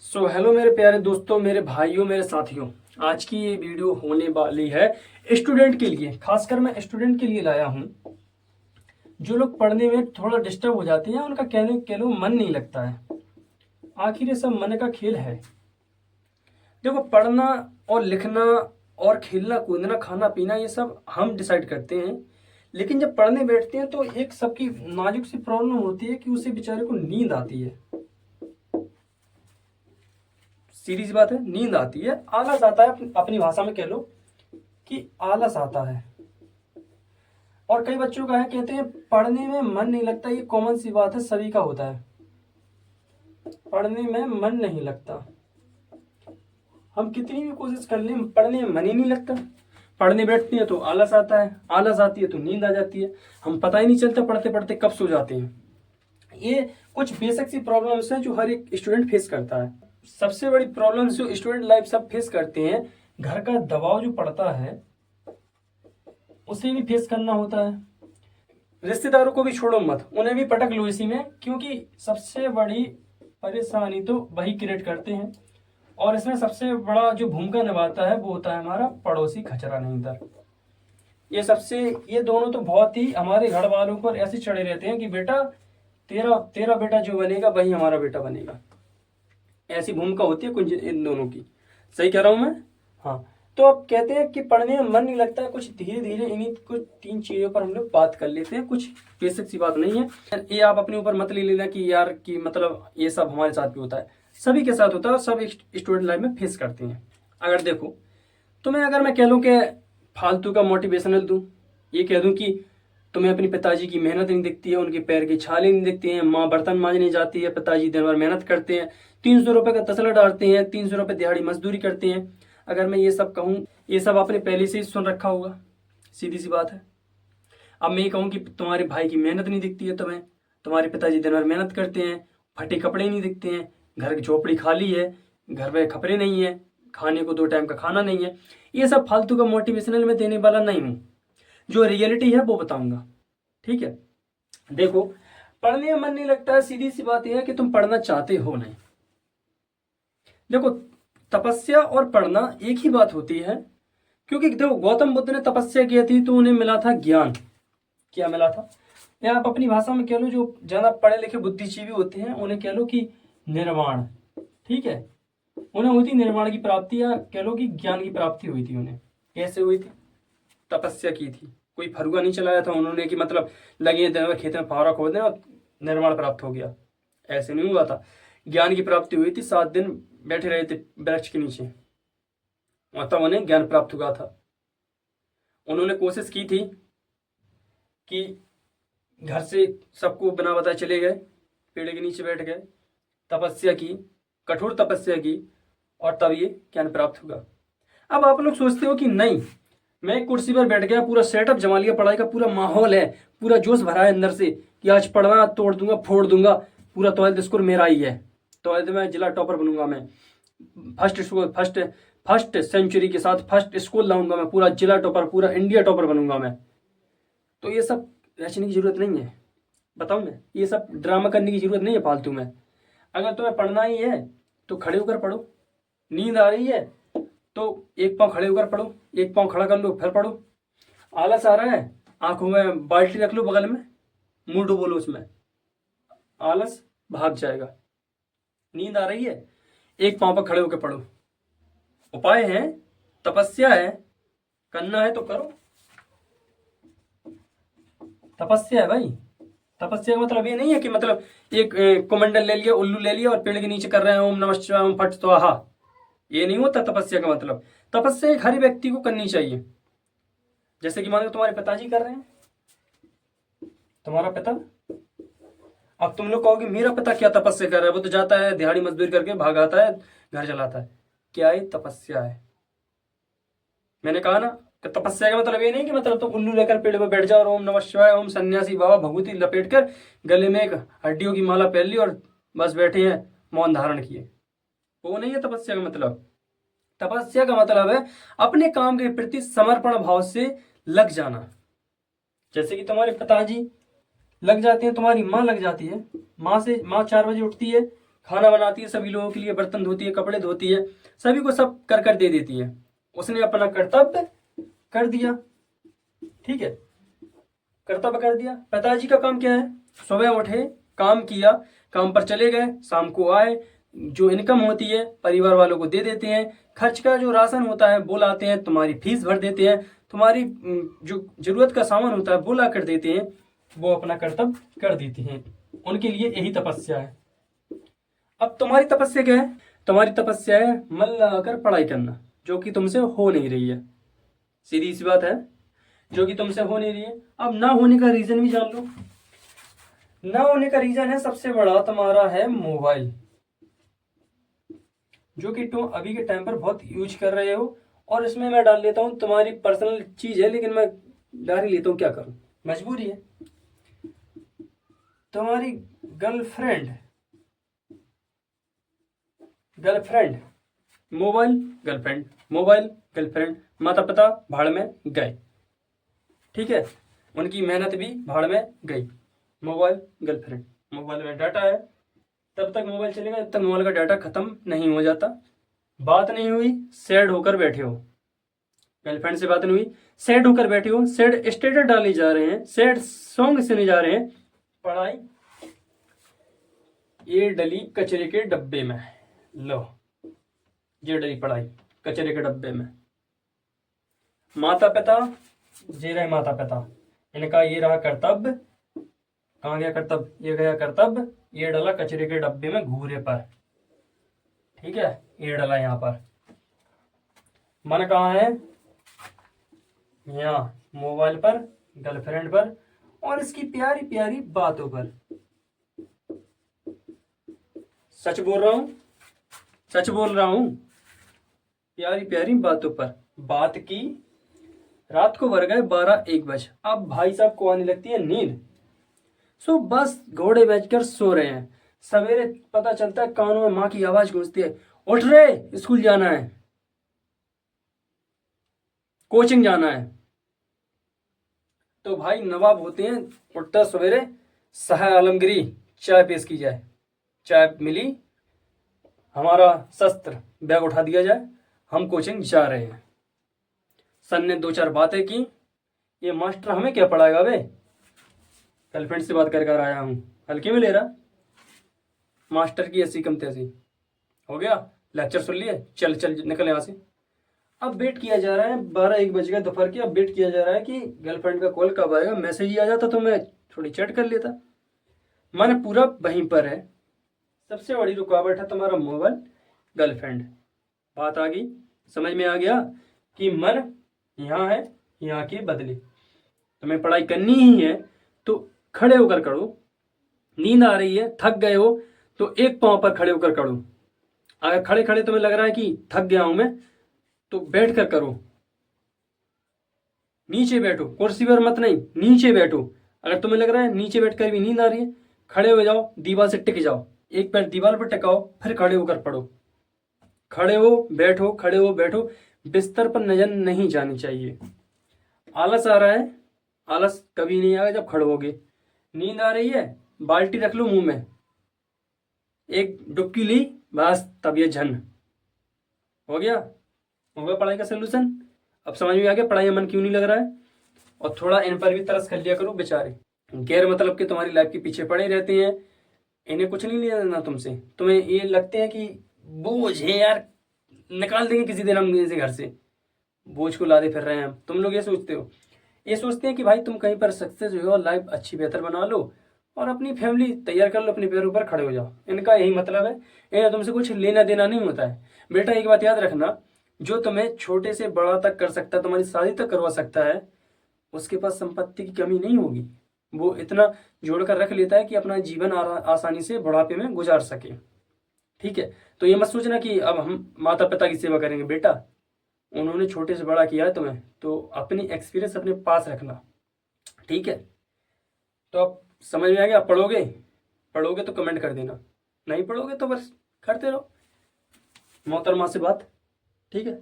Hello मेरे प्यारे दोस्तों, मेरे भाइयों, मेरे साथियों। आज की ये वीडियो होने वाली है स्टूडेंट के लिए। खासकर मैं स्टूडेंट के लिए लाया हूँ जो लोग पढ़ने में थोड़ा डिस्टर्ब हो जाते हैं, उनका कहने कह लो मन नहीं लगता है। आखिर ये सब मन का खेल है। देखो, पढ़ना और लिखना और खेलना कूदना खाना पीना ये सब हम डिसाइड करते हैं, लेकिन जब पढ़ने बैठते हैं तो एक सबकी नाजुक सी प्रॉब्लम होती है कि उसे बेचारे को नींद आती है। सीधी सी बात है, नींद आती है, आलस आता है। अपनी भाषा में कह लो कि आलस आता है। और कई बच्चों का है, कहते हैं पढ़ने में मन नहीं लगता। ये कॉमन सी बात है, सभी का होता है, पढ़ने में मन नहीं लगता। हम कितनी भी कोशिश कर लें, पढ़ने में मन ही नहीं लगता। पढ़ने बैठते हैं तो आलस आता है, आलस आती है तो नींद आ जाती है। हम पता ही नहीं चलता पढ़ते पढ़ते कब सो जाते हैं। ये कुछ बेसिक सी प्रॉब्लम्स हैं जो हर एक स्टूडेंट फेस करता है। सबसे बड़ी प्रॉब्लम्स जो स्टूडेंट लाइफ सब फेस करते हैं, घर का दबाव जो पड़ता है उसे भी फेस करना होता है। रिश्तेदारों को भी छोड़ो मत, उन्हें भी पटक लो इसी में, क्योंकि सबसे बड़ी परेशानी तो वही क्रिएट करते हैं। और इसमें सबसे बड़ा जो भूमिका निभाता है वो होता है हमारा पड़ोसी खचरा नींदर। ये दोनों तो बहुत ही हमारे घर वालों पर ऐसे चढ़े रहते हैं कि बेटा तेरा तेरा बेटा जो बनेगा वही हमारा बेटा बनेगा। ऐसी भूमिका होती है कुछ इन दोनों की। सही कह रहा हूं मैं? हाँ। तो अब कहते हैं कि पढ़ने में मन नहीं लगता है। कुछ धीरे धीरे इन्हीं कुछ 3 चीजों पर हम लोग बात कर लेते हैं। कुछ बेसिक सी बात नहीं है ये, आप अपने ऊपर मत ले लेना कि यार कि मतलब ये सब हमारे साथ भी होता है। सभी के साथ होता है और सब स्टूडेंट लाइफ में फेस करते हैं। अगर देखो, तुम्हें अगर मैं कह लूँ कि फालतू का मोटिवेशनल दूं, ये कह दूं कि तुम्हें अपने पिताजी की मेहनत नहीं दिखती है, उनके पैर की छाले नहीं दिखती हैं, माँ बर्तन मांजने जाती है, पिताजी दिन भर मेहनत करते हैं, 300 रुपये का तसला डालते हैं, 300 रुपये दिहाड़ी मजदूरी करते हैं। अगर मैं ये सब कहूँ, ये सब आपने पहले से ही सुन रखा होगा, सीधी सी बात है। अब मैं ये कहूँ कि तुम्हारे भाई की मेहनत नहीं दिखती है तुम्हें, तुम्हारे पिताजी दिन भर मेहनत करते हैं, फटे कपड़े नहीं दिखते हैं, घर की झोपड़ी खाली है, घर में कपड़े नहीं है, खाने को 2 टाइम का खाना नहीं है। ये सब फालतू का मोटिवेशनल में देने वाला नहीं हूँ, जो रियलिटी है वो बताऊंगा। ठीक है? देखो, पढ़ने में मन नहीं लगता है, सीधी सी बात यह है कि तुम पढ़ना चाहते हो नहीं। देखो, तपस्या और पढ़ना एक ही बात होती है। क्योंकि देखो, गौतम बुद्ध ने तपस्या की थी तो उन्हें मिला था ज्ञान। क्या मिला था? या आप अपनी भाषा में कह लो, जो ज्यादा पढ़े लिखे बुद्धिजीवी होते हैं उन्हें कह लो कि निर्वाण। ठीक है? उन्हें हुई थी निर्वाण की प्राप्ति, या कह लो कि ज्ञान की प्राप्ति हुई थी उन्हें। कैसे हुई थी? तपस्या की थी। कोई फरुआ नहीं चलाया था उन्होंने कि मतलब लगे खेत में फावड़ा खोद दें और निर्माण प्राप्त हो गया। ऐसे नहीं हुआ था। ज्ञान की प्राप्ति हुई थी, 7 दिन बैठे रहे थे वृक्ष के नीचे और तब उन्हें ज्ञान प्राप्त हुआ था। उन्होंने कोशिश की थी कि घर से सबको बिना बताए चले गए, पेड़ के नीचे बैठ गए, तपस्या की, कठोर तपस्या की, और तब ये ज्ञान प्राप्त हुआ। अब आप लोग सोचते हो कि नहीं, मैं एक कुर्सी पर बैठ गया, पूरा सेटअप जमा लिया, पढ़ाई का पूरा माहौल है, पूरा जोश भरा है अंदर से कि आज पढ़ना तोड़ दूंगा फोड़ दूंगा, पूरा 12th स्कोर मेरा ही है, 12th में जिला टॉपर बनूंगा मैं, फर्स्ट सेंचुरी के साथ फर्स्ट स्कोर लाऊंगा मैं, पूरा जिला टॉपर, पूरा इंडिया टॉपर बनूंगा मैं। तो ये सब रचने की जरूरत नहीं है। बताऊं मैं, ये सब ड्रामा करने की जरूरत नहीं है फालतू में। अगर तुम्हें पढ़ना ही है तो खड़े होकर पढ़ो। नींद आ रही है तो एक पाँव खड़े होकर पढ़ो, एक पाँव खड़ा कर लो फिर पढ़ो। आलस आ रहा है, आंखों में बाल्टी रख लो बगल में, मुंह डुबो लो उसमें, आलस भाग जाएगा। नींद आ रही है, एक पाँव पर खड़े होकर पढ़ो। उपाय है, तपस्या है, करना है तो करो। तपस्या है भाई। तपस्या का मतलब ये नहीं है कि मतलब एक कमंडल ले लिया, उल्लू ले लिया और पेड़ के नीचे कर रहे हैं ओम नमः शिवाय ओम फट स्वाहा। ये नहीं होता तपस्या का मतलब। तपस्या एक हर व्यक्ति को करनी चाहिए। जैसे कि मान लो तुम्हारे पिताजी कर रहे हैं, तुम्हारा पिता। अब तुम लोग कहोगे मेरा पिता क्या तपस्या कर रहा है, वो तो जाता है दिहाड़ी मजदूरी करके भाग आता है, घर चलाता है। क्या ये तपस्या है? मैंने कहा ना कि तपस्या का मतलब ये नहीं कि मतलब तुम उल्लू लेकर पेड़ पर बैठ जाओ और ओम नमः शिवाय ओम सन्यासी बाबा भभूति लपेट कर गले में एक हड्डियों की माला पहन ली और बस बैठे हैं, मौन धारण किए। वो नहीं है तपस्या का मतलब। तपस्या का मतलब है अपने काम के प्रति समर्पण भाव से लग जाना। जैसे कि तुम्हारे पिताजी लग जाते हैं, तुम्हारी माँ लग जाती है। माँ 4 बजे उठती है, खाना बनाती है सभी लोगों के लिए, बर्तन धोती है, कपड़े धोती है, सभी को सब कर कर दे देती है। उसने अपना कर्तव्य कर दिया, ठीक है, कर्तव्य कर दिया। पिताजी का काम क्या है? सुबह उठे, काम किया, काम पर चले गए, शाम को आए, जो इनकम होती है परिवार वालों को दे देते हैं, खर्च का जो राशन होता है वो लाते हैं, तुम्हारी फीस भर देते हैं, तुम्हारी जो जरूरत का सामान होता है वो ला कर देते हैं, वो अपना कर्तव्य कर देती हैं। उनके लिए यही तपस्या है। अब तुम्हारी तपस्या क्या है? तुम्हारी तपस्या है मन लगाकर पढ़ाई करना, जो कि तुमसे हो नहीं रही है। सीधी सी बात है, जो कि तुमसे हो नहीं रही है। अब ना होने का रीजन भी जान लो। ना होने का रीजन है सबसे बड़ा तुम्हारा है मोबाइल, जो कि तुम अभी के टाइम पर बहुत यूज कर रहे हो। और इसमें मैं डाल लेता हूँ, तुम्हारी पर्सनल चीज है लेकिन मैं डाल ही लेता हूँ, क्या करूँ, मजबूरी है। तुम्हारी girlfriend, girlfriend, mobile, girlfriend, mobile, girlfriend, माता पिता भाड़ में गए, ठीक है, उनकी मेहनत भी भाड़ में गई। मोबाइल, गर्लफ्रेंड, मोबाइल में डाटा है, तब तक मोबाइल चलेगा जब तक मोबाइल का डाटा खत्म नहीं हो जाता। बात नहीं हुई, सैड होकर बैठे हो, गर्लफ्रेंड से बात नहीं हुई, सैड होकर बैठे हो, सैड स्टेटस डाले जा रहे हैं, सैड सॉन्ग सुने जा रहे हैं। पढ़ाई ये डली कचरे के डब्बे में, लो ये डली पढ़ाई कचरे के डब्बे में। माता पिता, ये रहे माता पिता, इनका ये रहा कर्तव्य। कहाँ गया कर्तव्य? ये गया कर्तव्य, ये डला कचरे के डब्बे में घूरे पर, ठीक है, ये डला यहाँ पर। मन कहाँ है? यहाँ मोबाइल पर, गर्लफ्रेंड पर और इसकी प्यारी प्यारी बातों पर। सच बोल रहा हूं, सच बोल रहा हूं, प्यारी प्यारी बातों पर बात की। रात को भर गए 12-1 बजे, अब भाई साहब को आने लगती है नींद, सो बस घोड़े बेचकर सो रहे हैं। सवेरे पता चलता है कानों में माँ की आवाज गूंजती है, उठ रे स्कूल जाना है, कोचिंग जाना है। तो भाई नवाब होते हैं, उठता सवेरे, सहाय आलमगिरी चाय पेश की जाए, चाय मिली, हमारा शस्त्र बैग उठा दिया जाए, हम कोचिंग जा रहे हैं। सन ने 2-4 बातें की, ये मास्टर हमें क्या पढ़ाएगा बे, गर्लफ्रेंड से बात कर आया हूँ, हल्के में ले रहा। मास्टर की ऐसी कम तैसी, हो गया लेक्चर सुन लिए, चल चल निकल यहाँ से। अब वेट किया जा रहा है, 12-1 बज गए दोपहर के, अब वेट किया जा रहा है कि गर्लफ्रेंड का कॉल कब आएगा। मैसेज ही आ जाता तो मैं थोड़ी चैट कर लेता। मन पूरा वहीं पर है, सबसे बड़ी रुकावट है तुम्हारा मोबाइल, गर्लफ्रेंड। बात आ गई, समझ में आ गया कि मन यहाँ है, यहाँ के बदले तुम्हें पढ़ाई करनी ही है तो खड़े होकर करो। नींद आ रही है, थक गए हो तो एक पांव पर खड़े होकर करो। अगर खड़े खड़े तुम्हें लग रहा है कि थक गया हूं मैं, तो बैठ कर करो, नीचे बैठो, कुर्सी पर मत, नहीं नीचे बैठो। अगर तुम्हें लग रहा है नीचे बैठकर भी नींद आ रही है, खड़े हो जाओ, दीवार से टिक जाओ, एक पैर दीवार पर टिकाओ, फिर खड़े होकर पढ़ो। खड़े हो बैठो, खड़े हो बैठो, बिस्तर पर नजर नहीं जानी चाहिए। आलस आ रहा है, आलस कभी नहीं आएगा जब खड़े होगे। नींद आ रही है, बाल्टी रख लो मुंह में, एक डुबकी ली, बस तब ये झन हो गया, हो गया पढ़ाई का सोल्यूशन। अब समझ में आ गया पढ़ाई में मन क्यों नहीं लग रहा है। और थोड़ा इन पर भी तरस कर लिया करो, बेचारे गैर मतलब के तुम्हारी लाइफ के पीछे पड़े रहते हैं, इन्हें कुछ नहीं लेना तुमसे। तुम्हें ये लगते हैं कि बोझ है यार, निकाल देंगे किसी दिन हम इसे घर से, बोझ को लादे फिर रहे हैं हम। तुम लोग ये सोचते हो, ये सोचते हैं कि भाई तुम कहीं पर सक्सेस हो, लाइफ अच्छी बेहतर बना लो और अपनी फैमिली तैयार कर लो, अपने पैरों पर खड़े हो जाओ। इनका यही मतलब है, इन्हें तुमसे कुछ लेना देना नहीं होता है। बेटा एक बात याद रखना, जो तुम्हें छोटे से बड़ा तक कर सकता है, तुम्हारी शादी तक करवा सकता है, उसके पास संपत्ति की कमी नहीं होगी। वो इतना जोड़ कर रख लेता है कि अपना जीवन आसानी से बुढ़ापे में गुजार सके, ठीक है। तो ये मत सोचना कि अब हम माता पिता की सेवा करेंगे। बेटा उन्होंने छोटे से बड़ा किया है तुम्हें, तो अपनी एक्सपीरियंस अपने पास रखना, ठीक है। तो अब समझ में आ गया। पढ़ोगे, पढ़ोगे तो कमेंट कर देना, नहीं पढ़ोगे तो बस करते रहो मोहतरमा से बात, ठीक है।